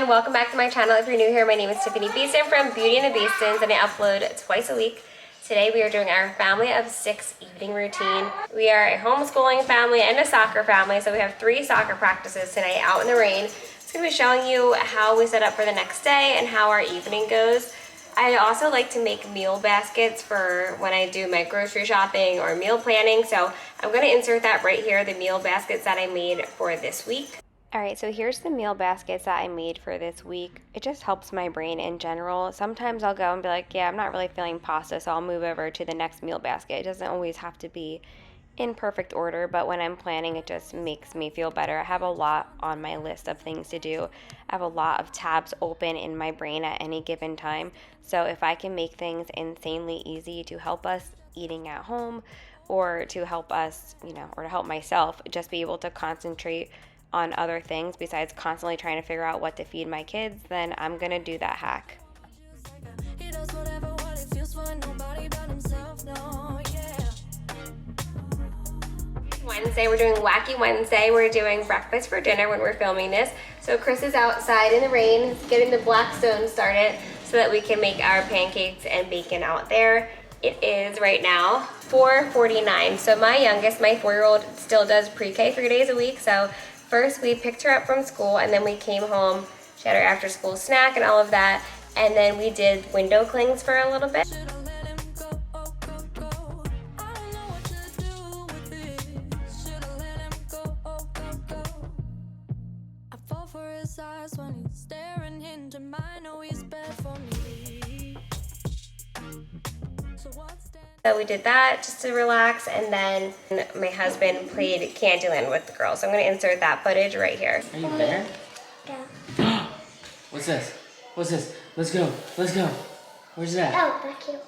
everyone, welcome back to my channel. If you're new here, my name is Tiffany Beaston from Beauty and the Beastons, and I upload twice a week. Today we are doing our family of 6 evening routine. We are a homeschooling family and a soccer family, so we have 3 soccer practices tonight out in the rain. It's going to be showing you how we set up for the next day and how our evening goes. I also like to make meal baskets for when I do my grocery shopping or meal planning, so I'm going to insert that right here, the meal baskets that I made for this week. Alright, so here's the meal baskets that I made for this week. It just helps my brain in general. Sometimes I'll go and be like, yeah, I'm not really feeling pasta, so I'll move over to the next meal basket. It doesn't always have to be in perfect order, but when I'm planning, it just makes me feel better. I have a lot on my list of things to do. I have a lot of tabs open in my brain at any given time. So if I can make things insanely easy to help us eating at home, or to help us, or to help myself just be able to concentrate on other things besides constantly trying to figure out what to feed my kids, then I'm gonna do that hack. Wednesday, we're doing Wacky Wednesday. We're doing breakfast for dinner when we're filming this. So Chris is outside in the rain getting the Blackstone started so that we can make our pancakes and bacon out there. It is right now 4:49. So my youngest, my 4-year-old, still does pre-K 3 days a week. So first we picked her up from school and then we came home. She had her after school snack and all of that. And then we did window clings for a little bit. So we did that just to relax, and then my husband played Candyland with the girls. So I'm going to insert that footage right here. Are you there? Yeah. What's this? What's this? Let's go. Let's go. Where's that? Oh, thank you.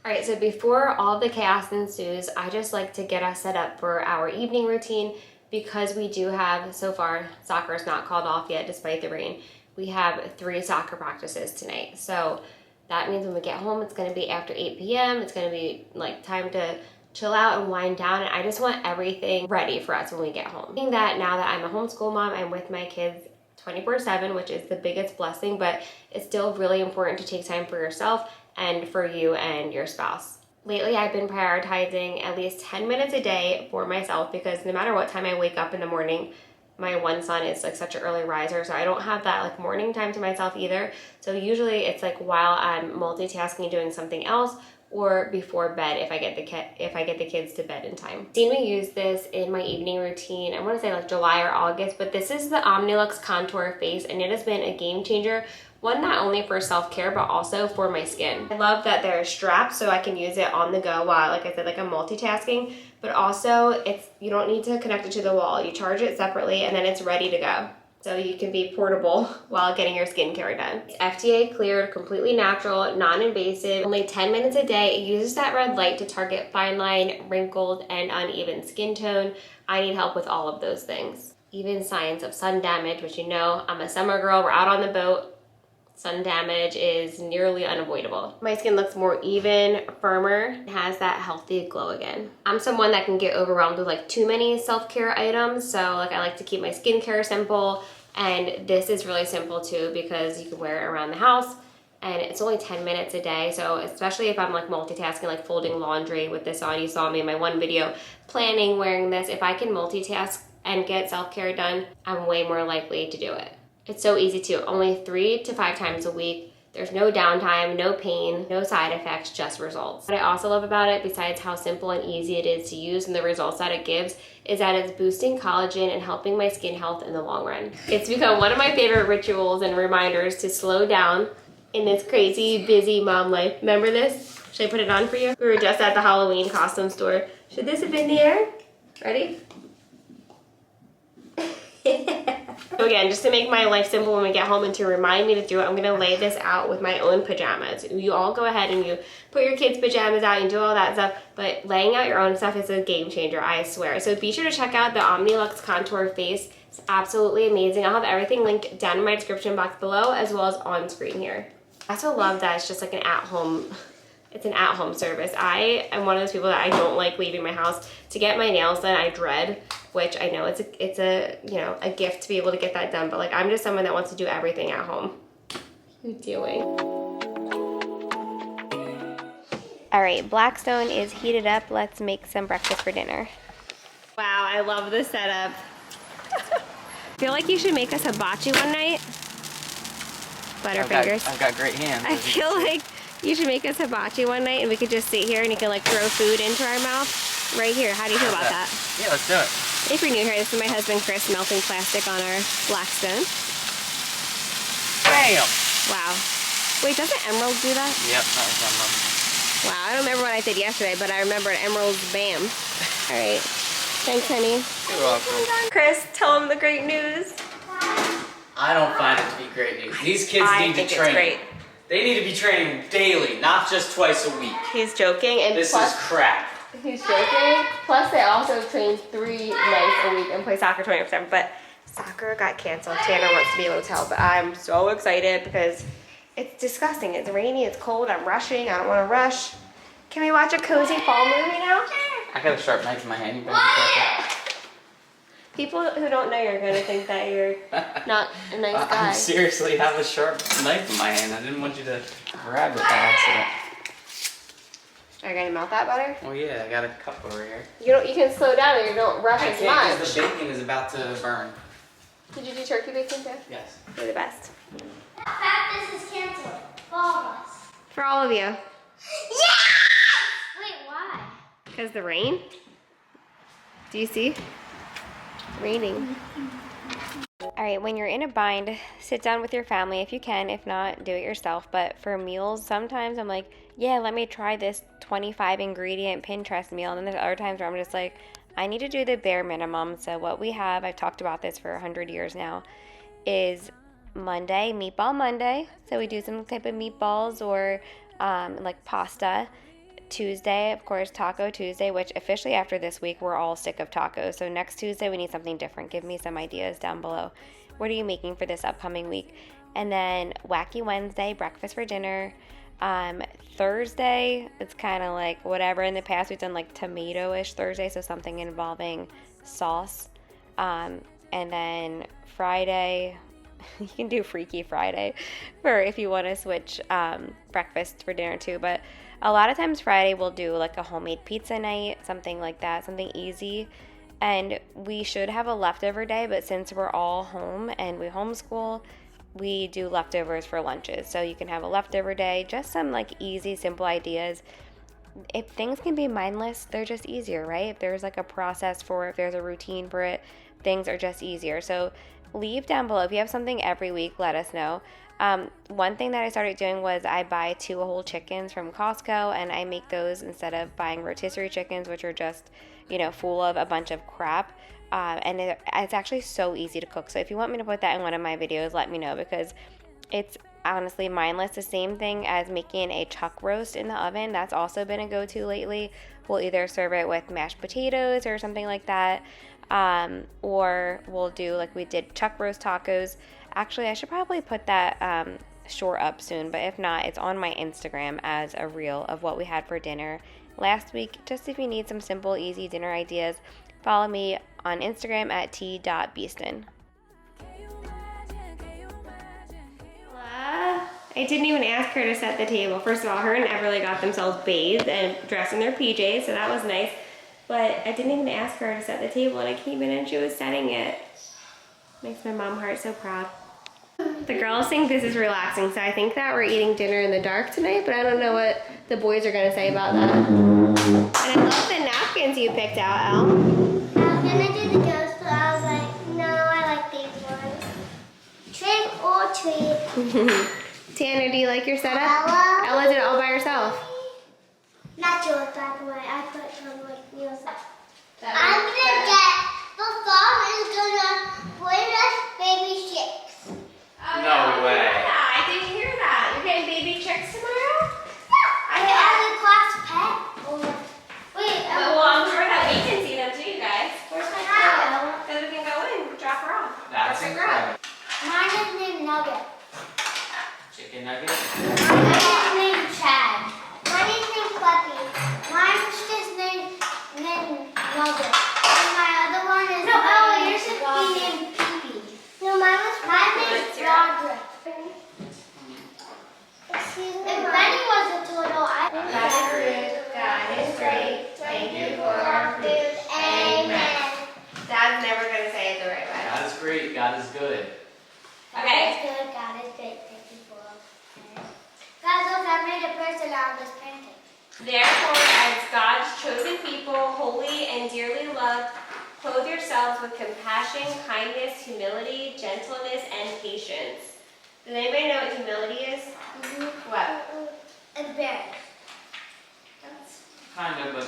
Alright, so before all the chaos ensues, I just like to get us set up for our evening routine because we do have, so far, soccer is not called off yet despite the rain. We have 3 soccer practices tonight. So that means when we get home, it's going to be after 8 p.m. It's going to be like time to chill out and wind down. And I just want everything ready for us when we get home. I think that now that I'm a homeschool mom, I'm with my kids 24/7, which is the biggest blessing, but it's still really important to take time for yourself and for you and your spouse. Lately, I've been prioritizing at least 10 minutes a day for myself because no matter what time I wake up in the morning, my one son is like such an early riser, so I don't have that like morning time to myself either. So usually it's like while I'm multitasking doing something else, or before bed if I get the kids to bed in time. I've seen me use this in my evening routine. I want to say like July or August, but this is the Omnilux Contour Face, and it has been a game changer. One, not only for self-care, but also for my skin. I love that they're strapped so I can use it on the go while, like I said, like I'm multitasking, but also you don't need to connect it to the wall. You charge it separately and then it's ready to go. So you can be portable while getting your skincare done. It's FDA cleared, completely natural, non-invasive, only 10 minutes a day. It uses that red light to target fine line, wrinkled, and uneven skin tone. I need help with all of those things. Even signs of sun damage, which you know, I'm a summer girl, we're out on the boat. Sun damage is nearly unavoidable. My skin looks more even, firmer, has that healthy glow again. I'm someone that can get overwhelmed with like too many self-care items, so like I like to keep my skincare simple, and this is really simple too because you can wear it around the house and it's only 10 minutes a day. So especially if I'm like multitasking, like folding laundry with this on, you saw me in my one video planning wearing this. If I can multitask and get self-care done, I'm way more likely to do it. It's so easy too, only 3 to 5 times a week. There's no downtime, no pain, no side effects, just results. What I also love about it, besides how simple and easy it is to use and the results that it gives, is that it's boosting collagen and helping my skin health in the long run. It's become one of my favorite rituals and reminders to slow down in this crazy, busy mom life. Remember this? Should I put it on for you? We were just at the Halloween costume store. Should this have been the air? Ready? So again, just to make my life simple when we get home and to remind me to do it, I'm gonna lay this out with my own pajamas. You all go ahead and you put your kids' pajamas out and do all that stuff, but laying out your own stuff is a game changer, I swear. So be sure to check out the Omnilux Contour Face. It's absolutely amazing. I'll have everything linked down in my description box below as well as on screen here. I also love that it's just like an at-home It's an at-home service. I am one of those people that I don't like leaving my house to get my nails done. I dread, which I know it's a you know, a gift to be able to get that done. But like, I'm just someone that wants to do everything at home. What are you doing? All right, Blackstone is heated up. Let's make some breakfast for dinner. Wow, I love the setup. I feel like you should make us hibachi one night. Butterfingers. I've got great hands. I feel like you should make us hibachi one night and we could just sit here and you can like throw food into our mouth right here. How do you feel about that? Yeah, let's do it. If you're new here, this is my husband Chris melting plastic on our Blackstone. Bam! Wow. Wait, doesn't Emerald do that? Yep, that was Emerald. Wow, I don't remember what I did yesterday, but I remember Emerald's bam. All right. Thanks, honey. You're welcome. Chris, tell him the great news. I don't find it to be great news. These kids need to train. It's great. They need to be training daily, not just twice a week. He's joking, and this plus, is crap. He's joking. Plus, they also train 3 nights a week and play soccer 24/7. But soccer got canceled. Tanner wants to be able to tell, but I'm so excited because it's disgusting. It's rainy. It's cold. I'm rushing. I don't want to rush. Can we watch a cozy fall movie now? I got a sharp knife in my hand. You better be careful. People who don't know you're gonna think that you're not a nice guy. I seriously have a sharp knife in my hand. I didn't want you to grab it by accident. Are you gonna melt that butter? Oh yeah, I got a cup over here. You can slow down and you don't rush I as can't much. because the bacon is about to burn. Did you do turkey bacon too? Yes. You're the best. Practice is canceled. For all of us. For all of you. Yes! Wait, why? Because the rain? Do you see? Raining. All right, when you're in a bind, sit down with your family if you can. If not, do it yourself. But for meals, sometimes I'm like, yeah, let me try this 25 ingredient Pinterest meal. And then there's other times where I'm just like, I need to do the bare minimum. So what we have, I've talked about this for 100 years now, is Monday, Meatball Monday. So we do some type of meatballs or like pasta. Tuesday, of course, Taco Tuesday, which officially after this week, we're all sick of tacos. So next Tuesday, we need something different. Give me some ideas down below. What are you making for this upcoming week? And then Wacky Wednesday, breakfast for dinner. Thursday, it's kind of like whatever. In the past, we've done like tomato-ish Thursday, so something involving sauce. And then Friday, you can do Freaky Friday for if you want to switch breakfast for dinner too. But a lot of times Friday we'll do like a homemade pizza night, something like that, something easy. And we should have a leftover day, but since we're all home and we homeschool, we do leftovers for lunches. So you can have a leftover day, just some like easy, simple ideas. If things can be mindless, they're just easier, right? If there's like a process for it, if there's a routine for it, things are just easier. So leave down below. If you have something every week, let us know. One thing that I started doing was I buy 2 whole chickens from Costco and I make those instead of buying rotisserie chickens, which are just, you know, full of a bunch of crap. And it's actually so easy to cook. So if you want me to put that in one of my videos, let me know because it's honestly mindless. The same thing as making a chuck roast in the oven. That's also been a go-to lately. We'll either serve it with mashed potatoes or something like that. Or we'll do like we did chuck roast tacos. Actually, I should probably put that short up soon, but if not, it's on my Instagram as a reel of what we had for dinner last week. Just if you need some simple, easy dinner ideas, follow me on Instagram at t.beaston. I didn't even ask her to set the table. First of all, her and Everly got themselves bathed and dressed in their PJs, so that was nice. But I didn't even ask her to set the table, and I came in and she was setting it. Makes my mom heart so proud. The girls think this is relaxing, so I think that we're eating dinner in the dark tonight, but I don't know what the boys are gonna say about that. And I love the napkins you picked out, Elle. I was gonna do the ghost, but I was like, no, I like these ones. Trick or treat. Tanner, do you like your setup? Ella. Ella did it all by herself. Not yours, by the way. I put some with yours. I'm gonna get the farm is gonna bring us baby chicks. Oh, No way. Yeah, I didn't hear that. You're getting baby chicks tomorrow? I have a class pet. Wait, Well, I'm sure that we can see them too, you guys. Where's my how? phone? So we can go in and drop her off. That's Pick her incredible. up. Mine is named Nugget. Chicken nugget? Mine is named Chad. Mine is mother. And my other one is no, Ella, yours should be named Pee-Pee. No, mine was Roderick. Excuse me. If Benny was a turtle, I would God is good. God is great. Thank you for our food. Amen. Dad's never going to say it the right way. God is great. God is good. God is good. God is great. Thank you for our food. Guys, look, I made a person out of this painting. Therefore, as God's chosen people, holy and dearly loved, clothe yourselves with compassion, kindness, humility, gentleness, and patience. Does anybody know what humility is? What? Embarrassed. Kind of, but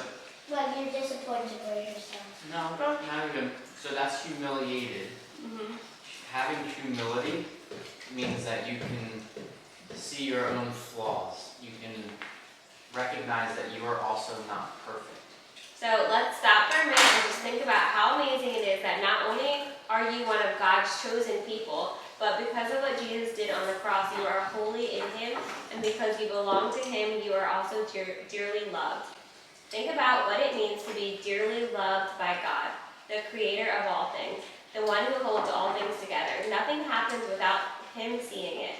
Well, you're disappointed with yourself. no, not even. So that's humiliated. Having humility means that you can see your own flaws. You can recognize that you are also not perfect. So let's stop for a minute and just think about how amazing it is that not only are you one of God's chosen people, but because of what Jesus did on the cross, you are holy in Him, and because you belong to Him, you are also dearly loved. Think about what it means to be dearly loved by God, the creator of all things, the one who holds all things together. Nothing happens without Him seeing it.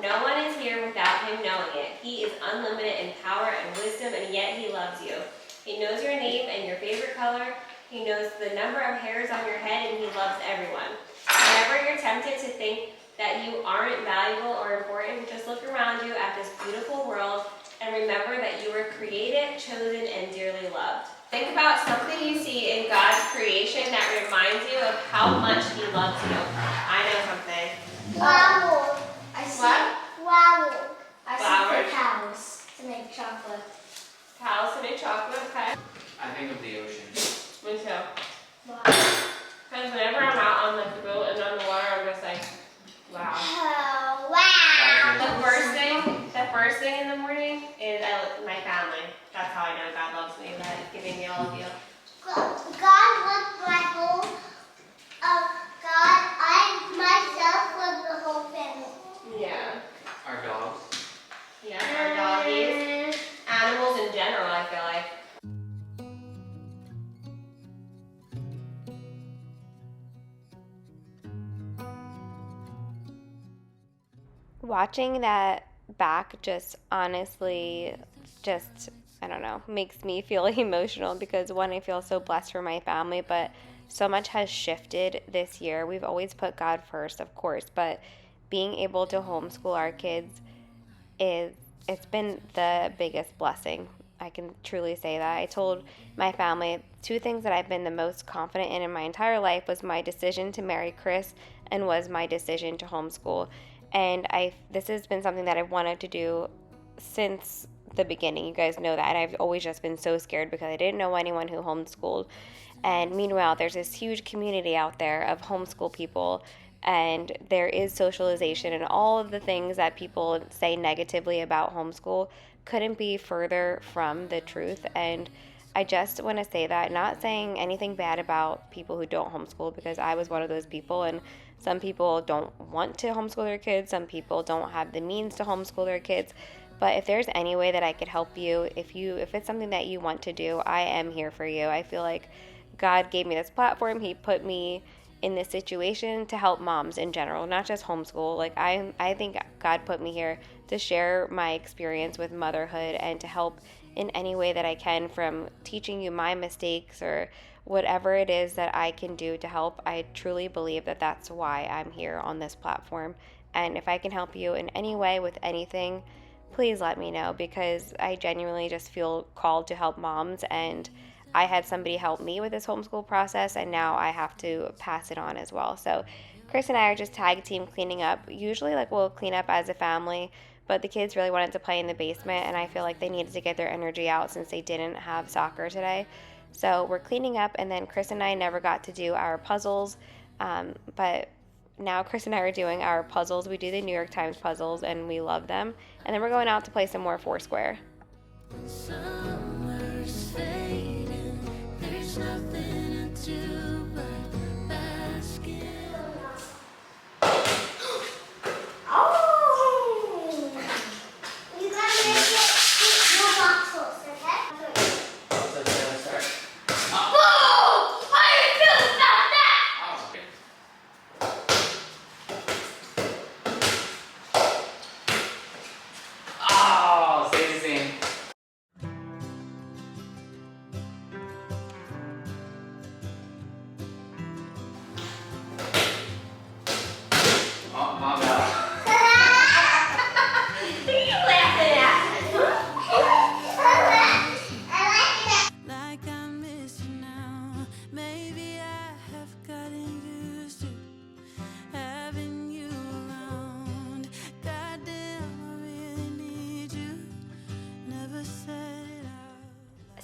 No one is here without Him knowing it. He is unlimited in power and wisdom, and yet He loves you. He knows your name and your favorite color. He knows the number of hairs on your head, and He loves everyone. Whenever you're tempted to think that you aren't valuable or important, just look around you at this beautiful world and remember that you were created, chosen, and dearly loved. Think about something you see in God's creation that reminds you of how much He loves you. I know something. Flower. I see. What? Flower. I Flowers? see the cows to make chocolate. Cows to make chocolate, okay? I think of the ocean. Me too. Wow. Because whenever I'm out on the boat and on the water, I'm just like, wow. Oh, wow. The first thing in the morning is I look at my family. That's how I know God loves me, that He's giving me all of you. God was my whole, God, I myself was the whole family. Yeah. Our dogs. Yeah, our doggies. Animals in general, I feel like. Watching that back just honestly I don't know, makes me feel emotional because one, I feel so blessed for my family, but so much has shifted this year. We've always put God first, of course, but being able to homeschool our kids it's been the biggest blessing. I can truly say that. I told my family 2 things that I've been the most confident in my entire life was my decision to marry Chris and was my decision to homeschool. And this has been something that I've wanted to do since the beginning. You guys know that. And I've always just been so scared because I didn't know anyone who homeschooled. And meanwhile, there's this huge community out there of homeschool people, and there is socialization, and all of the things that people say negatively about homeschool couldn't be further from the truth. And I just want to say that, not saying anything bad about people who don't homeschool, because I was one of those people, and some people don't want to homeschool their kids, some people don't have the means to homeschool their kids. But if there's any way that I could help you, if it's something that you want to do, I am here for you. I feel like God gave me this platform. He put me in this situation to help moms in general, not just homeschool. Like I think God put me here to share my experience with motherhood and to help in any way that I can, from teaching you my mistakes or whatever it is that I can do to help. I truly believe that that's why I'm here on this platform. And if I can help you in any way with anything, please let me know, because I genuinely just feel called to help moms, and I had somebody help me with this homeschool process, and now I have to pass it on as well. So Chris and I are just tag team cleaning up. Usually we'll clean up as a family, but the kids really wanted to play in the basement, and I feel like they needed to get their energy out since they didn't have soccer today. So we're cleaning up, and then Chris and I never got to do our puzzles, but now Chris and I are doing our puzzles. We do the New York Times puzzles, and we love them. And then we're going out to play some more Foursquare. Summer's fading, there's nothing to do but basking. Oh! You gotta make it more boxes, okay? Let's start. Boom!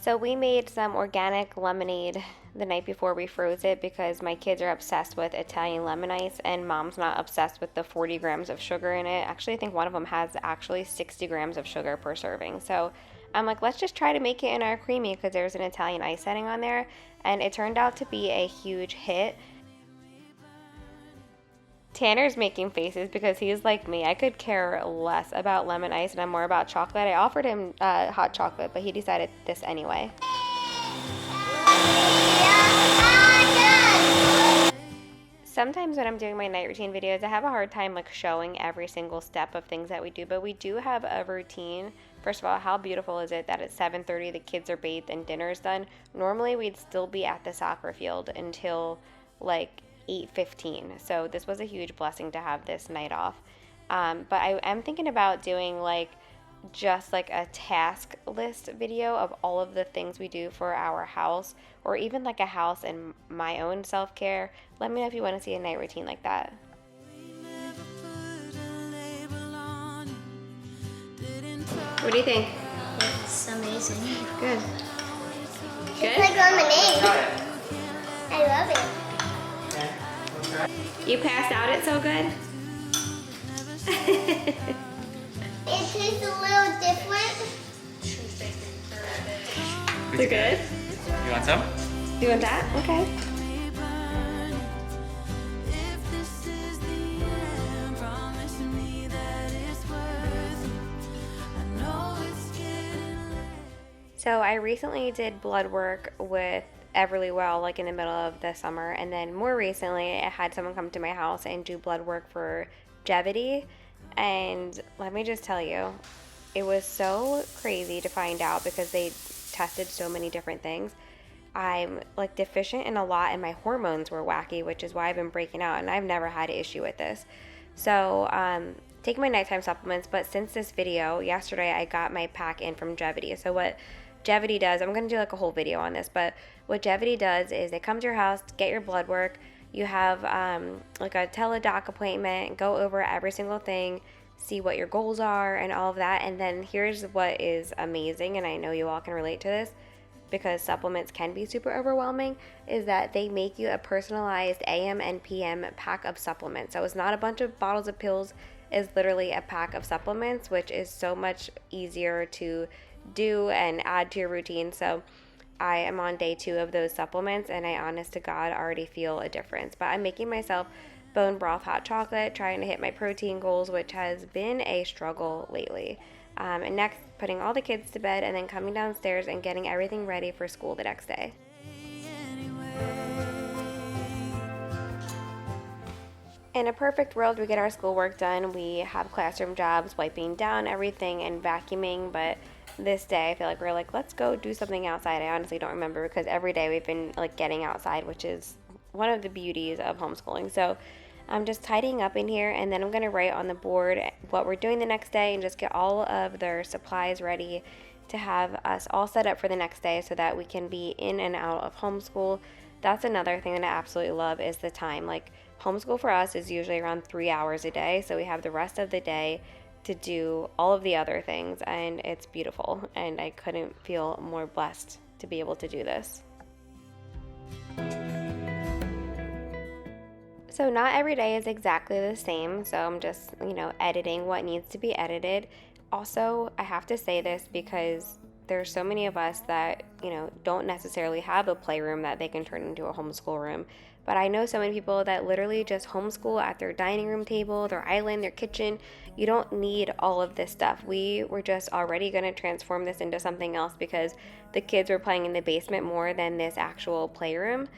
So we made some organic lemonade the night before we froze it because my kids are obsessed with Italian lemon ice and mom's not obsessed with the 40 grams of sugar in it. Actually, I think one of them has actually 60 grams of sugar per serving. So I'm like, let's just try to make it in our creamy because there's an Italian ice setting on there. And it turned out to be a huge hit. Tanner's making faces because he's like me. I could care less about lemon ice and I'm more about chocolate. I offered him hot chocolate, but he decided this anyway. Sometimes when I'm doing my night routine videos, I have a hard time like showing every single step of things that we do, but we do have a routine. First of all, how beautiful is it that at 7:30 the kids are bathed and dinner's done? Normally we'd still be at the soccer field until like 8:15. So this was a huge blessing to have this night off. But I am thinking about doing like just like a task list video of all of the things we do for our house, or even like a house and my own self-care. Let me know if you want to see a night routine like that. What do you think? It's amazing. Good. It's Good? like lemonade. I love it. You passed out it so good? It tastes a little different. Is it good? You want some? You want that? Okay. So I recently did blood work with Everlywell like in the middle of the summer, and then more recently I had someone come to my house and do blood work for longevity. And let me just tell you, it was so crazy to find out because they tested so many different things. I'm like deficient in a lot and my hormones were wacky, which is why I've been breaking out, and I've never had an issue with this. So take my nighttime supplements, but since this video yesterday I got my pack in from longevity. So what longevity does, I'm going to do like a whole video on this, but what longevity does is they come to your house, get your blood work. You have like a teledoc appointment, go over every single thing, see what your goals are and all of that. And then here's what is amazing, and I know you all can relate to this because supplements can be super overwhelming, is that they make you a personalized AM and PM pack of supplements. So it's not a bunch of bottles of pills, it's literally a pack of supplements, which is so much easier to do and add to your routine. So I am on day 2 of those supplements, and I honest to God already feel a difference. But I'm making myself bone broth hot chocolate, trying to hit my protein goals, which has been a struggle lately. And next, putting all the kids to bed and then coming downstairs and getting everything ready for school the next day. In a perfect world, we get our schoolwork done. We have classroom jobs, wiping down everything and vacuuming, but this day I feel like we're like, let's go do something outside. I honestly don't remember because every day we've been like getting outside, which is one of the beauties of homeschooling. So I'm just tidying up in here, and then I'm going to write on the board what we're doing the next day and just get all of their supplies ready to have us all set up for the next day so that we can be in and out of homeschool. That's another thing that I absolutely love is the time. Like homeschool for us is usually around 3 hours a day, so we have the rest of the day to do all of the other things, and it's beautiful, and I couldn't feel more blessed to be able to do this. So not every day is exactly the same, so I'm just, editing what needs to be edited. Also, I have to say this because there's so many of us that, don't necessarily have a playroom that they can turn into a homeschool room. But I know so many people that literally just homeschool at their dining room table, their island, their kitchen. You don't need all of this stuff. We were just already going to transform this into something else because the kids were playing in the basement more than this actual playroom.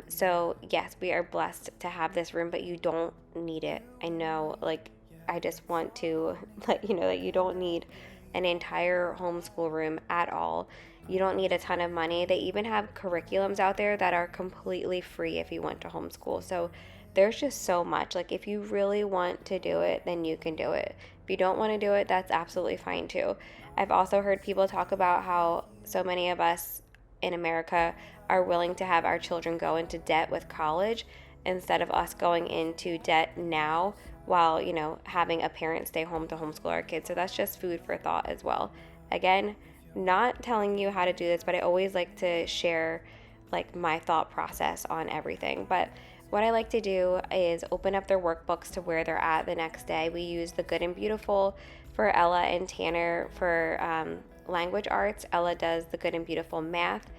So yes, we are blessed to have this room, but you don't need it. I know, I just want to let you know that you don't need an entire homeschool room at all. You don't need a ton of money. They even have curriculums out there that are completely free if you want to homeschool. So there's just so much. If you really want to do it, then you can do it. If you don't want to do it, that's absolutely fine too. I've also heard people talk about how so many of us in America are willing to have our children go into debt with college instead of us going into debt now while, having a parent stay home to homeschool our kids. So that's just food for thought as well. Again, not telling you how to do this, but I always like to share like my thought process on everything. But what I like to do is open up their workbooks to where they're at the next day. We use the Good and Beautiful for Ella and Tanner for language arts. Ella does the Good and Beautiful math.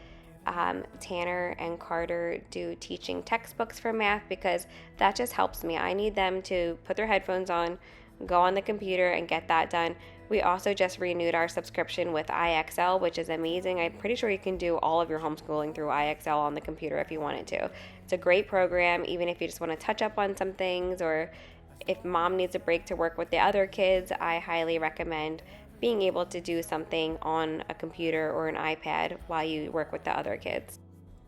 Tanner and Carter do teaching textbooks for math because that just helps me. I need them to put their headphones on, go on the computer, and get that done. We also just renewed our subscription with IXL, which is amazing. I'm pretty sure you can do all of your homeschooling through IXL on the computer if you wanted to. It's a great program, even if you just want to touch up on some things, or if mom needs a break to work with the other kids. I highly recommend being able to do something on a computer or an iPad while you work with the other kids.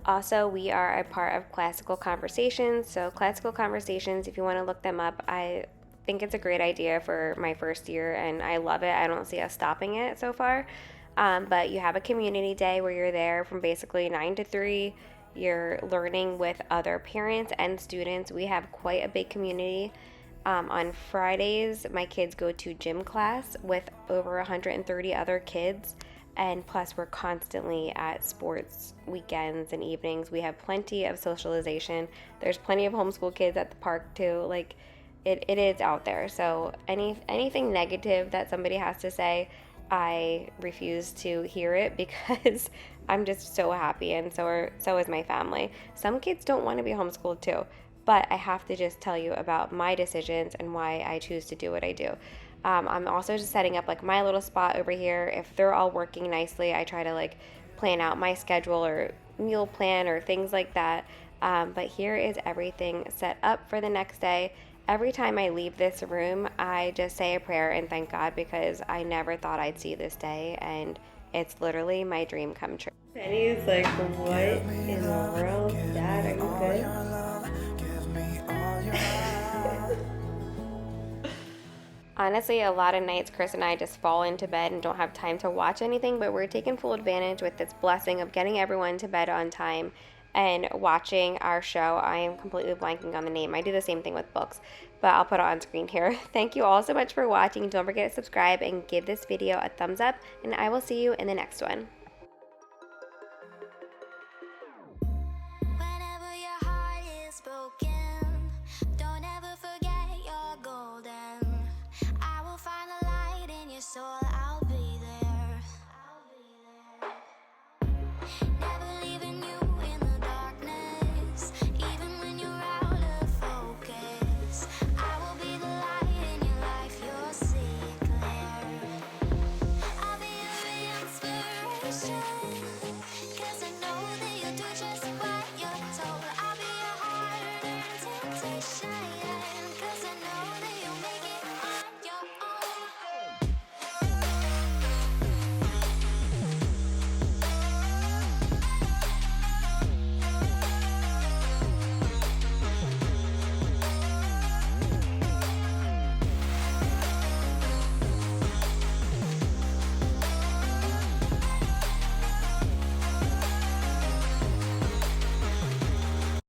Also, we are a part of Classical Conversations. So Classical Conversations, if you want to look them up, I think it's a great idea for my first year, and I love it. I don't see us stopping it so far. But you have a community day where you're there from basically 9 to 3. You're learning with other parents and students. We have quite a big community. On Fridays, my kids go to gym class with over 130 other kids, and plus we're constantly at sports weekends and evenings. We have plenty of socialization. There's plenty of homeschool kids at the park too. Like it is out there. So anything negative that somebody has to say, I refuse to hear it because I'm just so happy, and so is my family. Some kids don't want to be homeschooled too. But I have to just tell you about my decisions and why I choose to do what I do. I'm also just setting up like my little spot over here. If they're all working nicely, I try to like plan out my schedule or meal plan or things like that. But here is everything set up for the next day. Every time I leave this room, I just say a prayer and thank God because I never thought I'd see this day, and it's literally my dream come true. Penny's like, what in the world? Dad, are you good? Honestly, a lot of nights Chris and I just fall into bed and don't have time to watch anything, but we're taking full advantage with this blessing of getting everyone to bed on time and watching our show. I am completely blanking on the name. I do the same thing with books, but I'll put it on screen here. Thank you all so much for watching. Don't forget to subscribe and give this video a thumbs up, and I will see you in the next one.